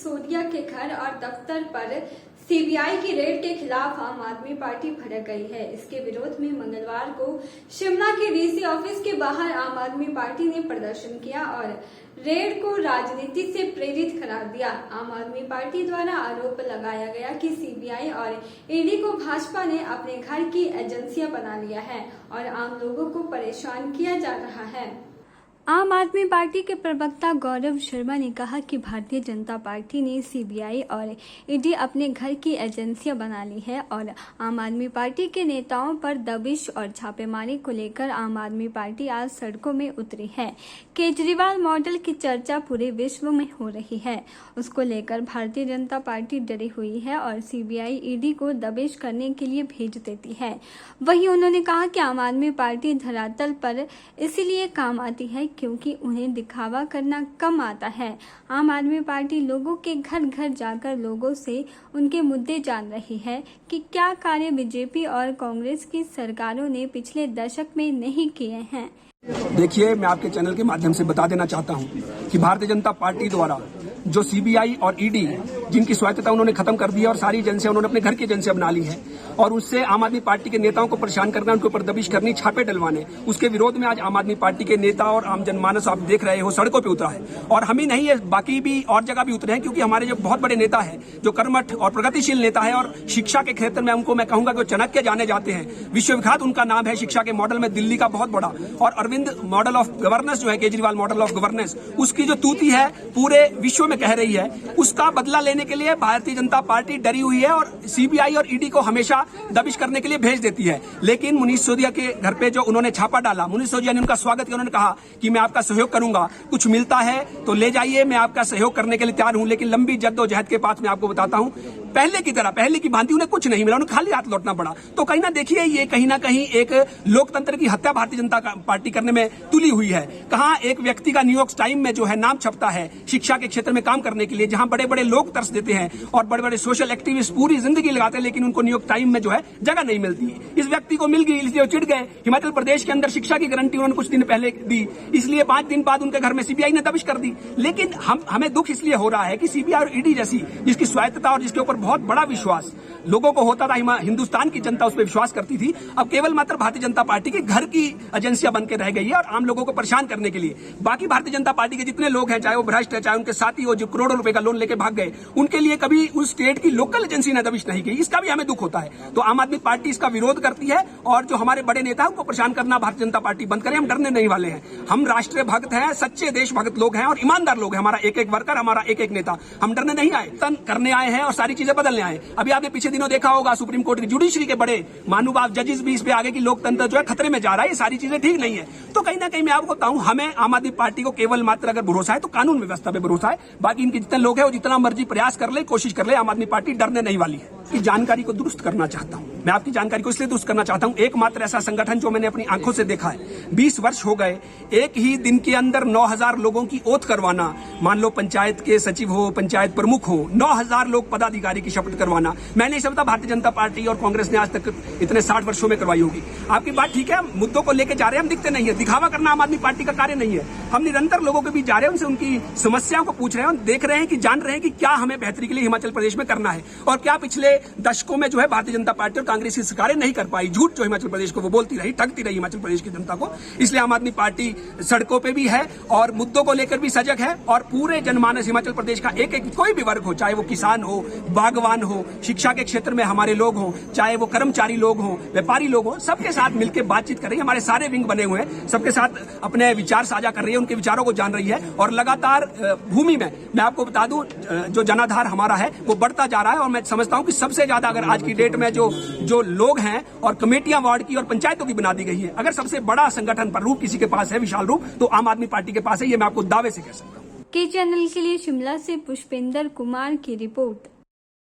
सिसोदिया के घर और दफ्तर पर सीबीआई की रेड के खिलाफ आम आदमी पार्टी भड़क गई है। इसके विरोध में मंगलवार को शिमला के डीसी ऑफिस के बाहर आम आदमी पार्टी ने प्रदर्शन किया और रेड को राजनीति से प्रेरित करार दिया। आम आदमी पार्टी द्वारा आरोप लगाया गया कि सीबीआई और ईडी को भाजपा ने अपने घर की एजेंसियां बना लिया है और आम लोगों को परेशान किया जा रहा है। आम आदमी पार्टी के प्रवक्ता गौरव शर्मा ने कहा कि भारतीय जनता पार्टी ने सीबीआई और ईडी अपने घर की एजेंसियां बना ली है और आम आदमी पार्टी के नेताओं पर दबिश और छापेमारी को लेकर आम आदमी पार्टी आज सड़कों में उतरी है। केजरीवाल मॉडल की चर्चा पूरे विश्व में हो रही है, उसको लेकर भारतीय जनता पार्टी डरी हुई है और सीबीआई ईडी को दबिश करने के लिए भेज देती है। वहीं उन्होंने कहा कि आम आदमी पार्टी धरातल पर इसीलिए काम आती है क्योंकि उन्हें दिखावा करना कम आता है। आम आदमी पार्टी लोगों के घर घर जाकर लोगों से उनके मुद्दे जान रही है कि क्या कार्य बीजेपी और कांग्रेस की सरकारों ने पिछले दशक में नहीं किए हैं। देखिए, मैं आपके चैनल के माध्यम से बता देना चाहता हूं कि भारतीय जनता पार्टी द्वारा जो सीबीआई और ईडी जिनकी स्वायत्तता उन्होंने खत्म कर दी है और सारी एजेंसियां उन्होंने अपने घर की एजेंसियां बना ली है और उससे आम आदमी पार्टी के नेताओं को परेशान करना, उनके ऊपर दबिश करनी, छापे डलवाने, उसके विरोध में आज आम आदमी पार्टी के नेता और आम जनमानस आप देख रहे हो सड़कों पे उतरा है। और हम ही नहीं है, बाकी भी और जगह भी उतरे हैं क्योंकि हमारे जो बहुत बड़े नेता है, जो कर्मठ और प्रगतिशील नेता है और शिक्षा के क्षेत्र में उनको मैं कहूंगा कि वो चाणक्य जाने जाते हैं, विश्वविख्यात उनका नाम है शिक्षा के मॉडल में दिल्ली का बहुत बड़ा। और अरविंद मॉडल ऑफ गवर्नेंस जो है, केजरीवाल मॉडल ऑफ गवर्नेंस, उसकी जो तूती है पूरे विश्व में कह रही है, उसका बदला लेने के लिए भारतीय जनता पार्टी डरी हुई है और सीबीआई और ईडी को हमेशा दबिश करने के लिए भेज देती है। लेकिन मुनीष सिसोदिया के घर पे जो उन्होंने छापा डाला, मुनीष सिसोदिया ने उनका स्वागत किया, उन्होंने कहा कि मैं आपका सहयोग करूंगा, कुछ मिलता है तो ले जाइए, मैं आपका सहयोग करने के लिए तैयार हूं। लेकिन लंबी जद्दोजहद के बाद मैं आपको बताता हूं, पहले की तरह, पहले की भांति उन्हें कुछ नहीं मिला, उन्हें खाली हाथ लौटना पड़ा। तो कहीं ना देखिए, ये कहीं ना कहीं एक लोकतंत्र की हत्या भारतीय जनता पार्टी करने में तुली हुई है। कहां एक व्यक्ति का न्यूयॉर्क टाइम में जो है नाम छपता है शिक्षा के क्षेत्र में काम करने के लिए, जहां बड़े बड़े लोग तरस देते हैं और बड़े बड़े सोशल एक्टिविस्ट पूरी जिंदगी लगाते हैं, लेकिन उनको न्यूयॉर्क टाइम में जो है जगह नहीं मिलती। इस व्यक्ति को मिल गई, इसलिए वो चिढ़ गए। हिमाचल प्रदेश के अंदर शिक्षा की गारंटी उन्होंने कुछ दिन पहले दी, इसलिए 5 दिन बाद उनके घर में सीबीआई ने दबिश कर दी। लेकिन हमें दुख इसलिए हो रहा है कि सीबीआई और ईडी जैसी जिसकी स्वायत्तता और जिसके ऊपर बहुत बड़ा विश्वास लोगों को होता था, हिंदुस्तान की जनता उस पर विश्वास करती थी, अब केवल मात्र भारतीय जनता पार्टी के घर की एजेंसियां बनकर रह गई है और आम लोगों को परेशान करने के लिए। बाकी भारतीय जनता पार्टी के जितने लोग हैं, चाहे वो भ्रष्ट है, चाहे उनके साथी हो जो करोड़ों रुपए का लोन लेके भाग गए, उनके लिए कभी उस स्टेट की लोकल एजेंसी ने दबिश नहीं की। इसका भी हमें दुख होता है। तो आम आदमी पार्टी इसका विरोध करती है और जो हमारे बड़े नेता उनको परेशान करना भारतीय जनता पार्टी बंद करे। हम डरने नहीं वाले हैं, हम राष्ट्रीय भक्त हैं, सच्चे देशभक्त लोग हैं और ईमानदार लोग हैं। हमारा एक एक वर्कर, हमारा एक एक नेता, हम डरने नहीं आए, तन करने आए हैं और सारी चीजें बदलने आए। अभी आपने पिछले दिनों देखा होगा, सुप्रीम कोर्ट की जुडिशरी के बड़े महानुभाव जजेस भी इस पे आगे की लोकतंत्र जो है खतरे में जा रहा है। ये सारी चीजें ठीक नहीं है। तो कहीं ना कहीं मैं आपको बताऊं, हमें आम आदमी पार्टी को केवल मात्र अगर भरोसा है तो कानून व्यवस्था पे भरोसा है। बाकी इनके जितने लोग हैं वो जितना मर्जी प्रयास कर ले, कोशिश कर ले, आम आदमी पार्टी डरने नहीं वाली है। की जानकारी को दुरुस्त करना चाहता हूं मैं, आपकी जानकारी को इसलिए दुरुस्त करना चाहता हूं, एकमात्र ऐसा संगठन जो मैंने अपनी आंखों से देखा है, 20 वर्ष हो गए, एक ही दिन के अंदर 9000 लोगों की ओथ करवाना, मान लो पंचायत के सचिव हो, पंचायत प्रमुख हो, 9000 लोग पदाधिकारी की शपथ करवाना। मैंने शपथ भारतीय जनता पार्टी और कांग्रेस ने आज तक इतने 60 वर्षों में करवाई होगी। आपकी बात ठीक है, मुद्दों को लेकर जा रहे हैं, हम दिखते नहीं है, दिखावा करना आम आदमी पार्टी का कार्य नहीं है। हम निरंतर लोगों के बीच जा रहे हैं, उनसे उनकी समस्याओं को पूछ रहे हैं, देख रहे हैं कि जान रहे हैं कि क्या हमें बेहतरी के लिए हिमाचल प्रदेश में करना है और क्या पिछले दशकों में जो है भारतीय जनता पार्टी और कांग्रेस की सरकारें नहीं कर पाई। झूठ जो हिमाचल प्रदेश को वो बोलती रही, ठगती रही हिमाचल प्रदेश की जनता को। इसलिए आम आदमी पार्टी सड़कों पे भी है और मुद्दों को लेकर भी सजग है और पूरे जनमानस हिमाचल प्रदेश का एक एक कोई भी वर्ग हो, चाहे वो किसान हो, बागवान हो, शिक्षा के क्षेत्र में हमारे लोग हो, चाहे वो कर्मचारी लोग हो, व्यापारी लोग हो, सबके साथ मिलकर बातचीत कर रही है। हमारे सारे विंग बने हुए हैं, सबके साथ अपने विचार साझा कर रही है, उनके विचारों को जान रही है और लगातार भूमि में मैं आपको बता दूं, जो जनाधार हमारा है वो बढ़ता जा रहा है। और मैं समझता हूं कि सबसे ज्यादा अगर आज की डेट में जो लोग हैं और कमेटियां वार्ड की और पंचायतों की बना दी गई है, अगर सबसे बड़ा संगठन पर रूप किसी के पास है, विशाल रूप, तो आम आदमी पार्टी के पास है। ये मैं आपको दावे से कह सकता हूं। के चैनल के लिए शिमला से पुष्पेंद्र कुमार की रिपोर्ट।